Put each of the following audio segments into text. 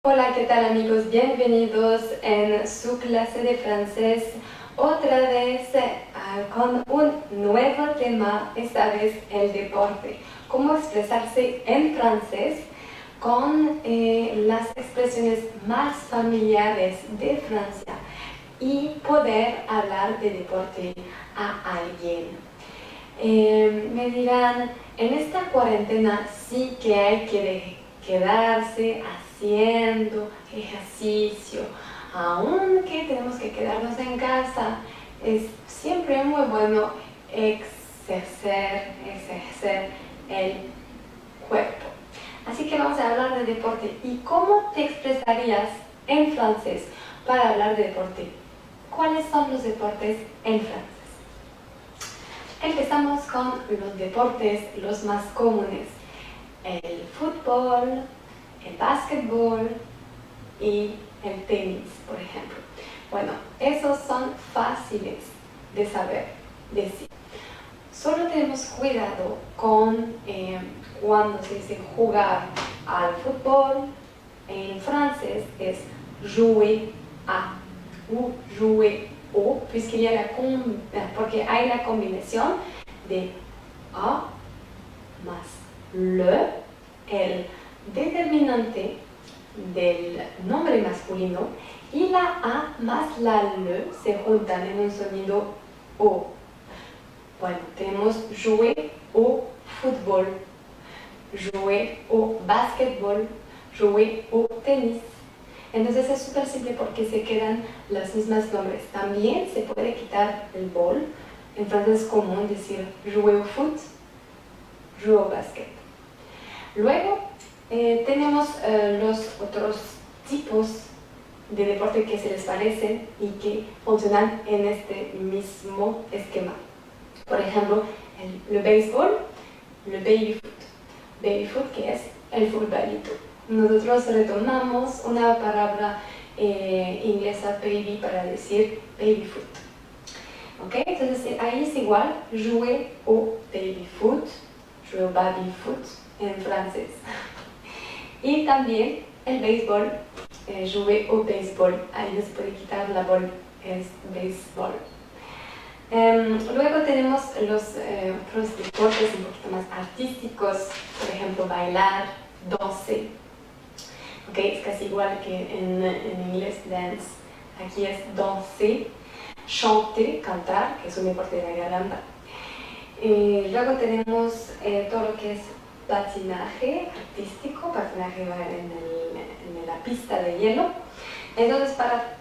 Hola, ¿qué tal amigos? Bienvenidos en su clase de francés otra vez con un nuevo tema, esta vez el deporte. Cómo expresarse en francés con las expresiones más familiares de Francia y poder hablar de deporte a alguien. Me dirán, en esta cuarentena sí que hay que quedarse haciendo ejercicio, aunque tenemos que quedarnos en casa, es siempre muy bueno ejercer el cuerpo. Así que vamos a hablar de deporte. ¿Y cómo te expresarías en francés para hablar de deporte? ¿Cuáles son los deportes en francés? Empezamos con los deportes los más comunes. El fútbol, el básquetbol y el tenis, por ejemplo. Bueno, esos son fáciles de saber decir. Solo tenemos cuidado con cuando se dice jugar al fútbol. En francés es jouer à ou jouer au, puisqu'il y a porque hay la combinación de a más le, el determinante del nombre masculino, y la a más la le se juntan en un sonido o. Bueno, tenemos jouer au fútbol, jouer au básquetbol, jouer au tenis. Entonces es súper simple porque se quedan los mismos nombres. También se puede quitar el bol. En francés es común decir jouer au foot, jouer au basket. Luego tenemos los otros tipos de deporte que se les parecen y que funcionan en este mismo esquema. Por ejemplo, el béisbol, el baby foot. Baby foot, que es el futbolito. Nosotros retomamos una palabra inglesa, baby, para decir baby foot. ¿Ok? Entonces ahí es igual, jouer au baby foot, jouer au baby foot en francés. Y también el béisbol, jouer au béisbol, ahí no se puede quitar la bol, es béisbol. Luego tenemos los otros deportes un poquito más artísticos, por ejemplo, bailar, danser. Okay, es casi igual que en inglés, dance. Aquí es danser, chanter, cantar, que es un deporte de la garganta. Luego tenemos todo lo que es patinaje artístico, patinaje en la pista de hielo. Entonces, para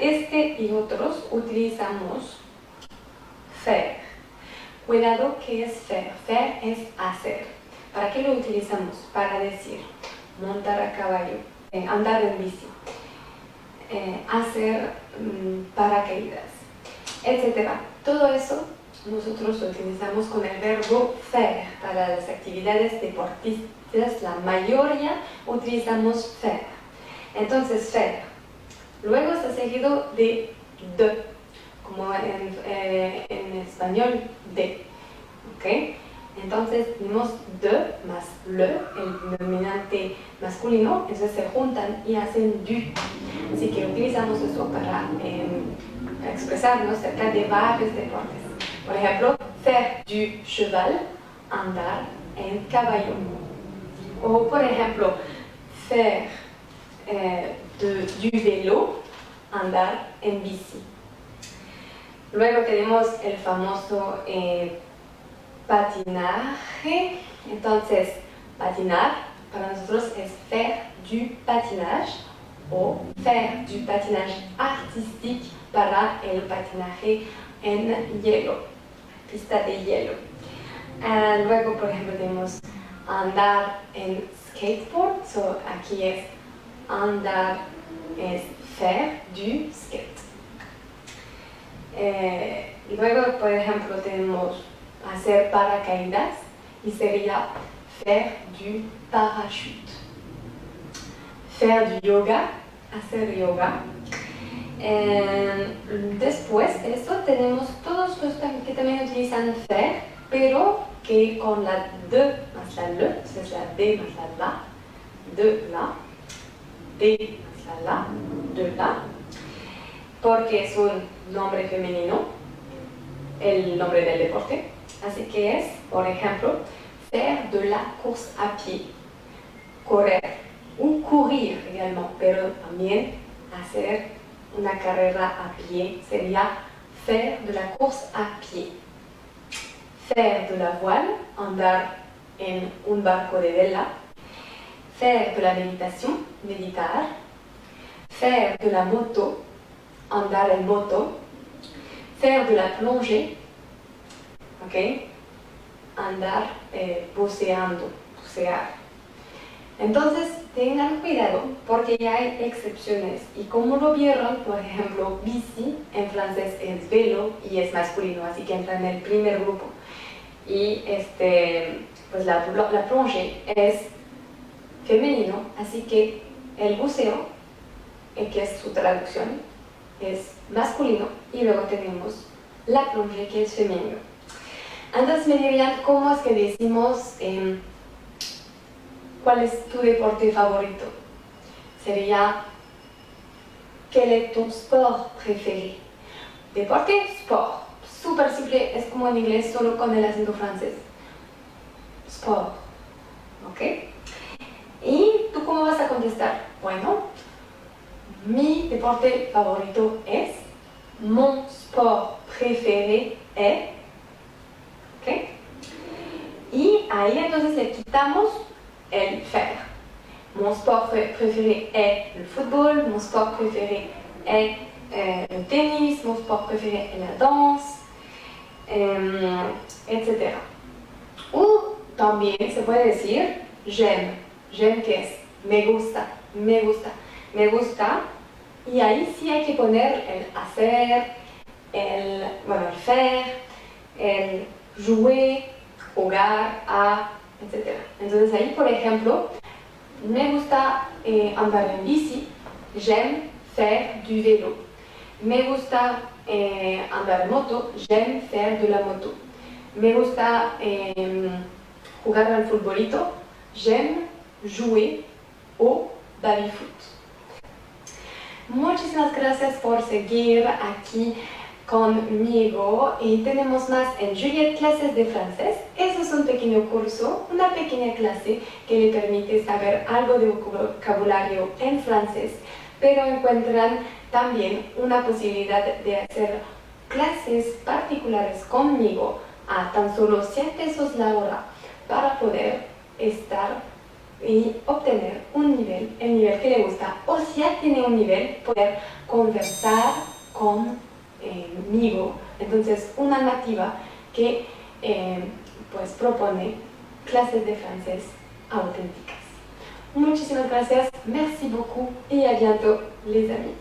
este y otros utilizamos faire. Cuidado, ¿qué es faire? Faire es hacer. ¿Para qué lo utilizamos? Para decir montar a caballo, andar en bici, hacer paracaídas, etc. Todo eso nosotros lo utilizamos con el verbo faire. Para las actividades deportistas, la mayoría utilizamos faire. Entonces, faire. Luego está seguido de, como en español, de. ¿Okay? Entonces tenemos de más le, el denominante masculino, entonces se juntan y hacen du. Así que utilizamos eso para expresarnos acerca de varios deportes. Por ejemplo, faire du cheval, andar en caballo. O por ejemplo, faire du vélo, andar en bici. Luego tenemos el famoso patinaje. Entonces, patinar para nosotros es faire du patinage o faire du patinage artistique para el patinaje en hielo, pista de hielo. Luego, por ejemplo, tenemos andar en skateboard. Aquí es andar, es faire du skate. Luego, por ejemplo, tenemos hacer paracaídas y sería faire du parachute. Faire du yoga, hacer yoga. Después de eso tenemos todos los que también utilizan faire, pero que con la de más la le, entonces la de más la de la, de la, de la, porque es un nombre femenino, el nombre del deporte. Así que es, por ejemplo, faire de la course à pied, correr, ou courir également, pero también hacer una carrera a pie sería faire de la course à pied. Faire de la voile, andar en un barco de vela. Faire de la méditation, meditar. Faire de la moto, andar en moto. Faire de la plongée, ¿ok? Andar buceando, bucear. Entonces, tengan cuidado porque ya hay excepciones. Y como lo vieron, por ejemplo, bici en francés es vélo y es masculino, así que entra en el primer grupo. Y pues la plongée es femenino, así que el buceo, que es su traducción, es masculino, y luego tenemos la plongée, que es femenino. Entonces me dirían, ¿cómo es que decimos cuál es tu deporte favorito? Sería, ¿quel est ton sport préféré? Deporte, sport. Súper simple, es como en inglés, solo con el acento francés. Sport. ¿Ok? ¿Y tú cómo vas a contestar? Bueno, mi deporte favorito es, mon sport préféré est, ¿ok? Y ahí entonces le quitamos el faire. Mon sport préféré est le football, mon sport préféré est le tennis, mon sport préféré est la danse, etc. O también se puede decir j'aime. J'aime que es me gusta, me gusta, me gusta. Y ahí sí hay que poner el hacer, el faire, el jouer, jugar, a, etc. Entonces ahí, por ejemplo, me gusta andar en bici, j'aime faire du vélo. Me gusta andar en moto, j'aime faire de la moto. Me gusta jugar al futbolito, j'aime jouer au baby-foot. Muchísimas gracias por seguir aquí conmigo, y tenemos más en Juliette Clases de Francés. Eso es un pequeño curso, una pequeña clase que le permite saber algo de vocabulario en francés, pero encuentran también una posibilidad de hacer clases particulares conmigo a tan solo 100 pesos la hora para poder estar y obtener un nivel, el nivel que le gusta, o si ya tiene un nivel, poder conversar conmigo. Entonces, una nativa que pues propone clases de francés auténticas. Muchísimas gracias, merci beaucoup, y à bientôt les amis.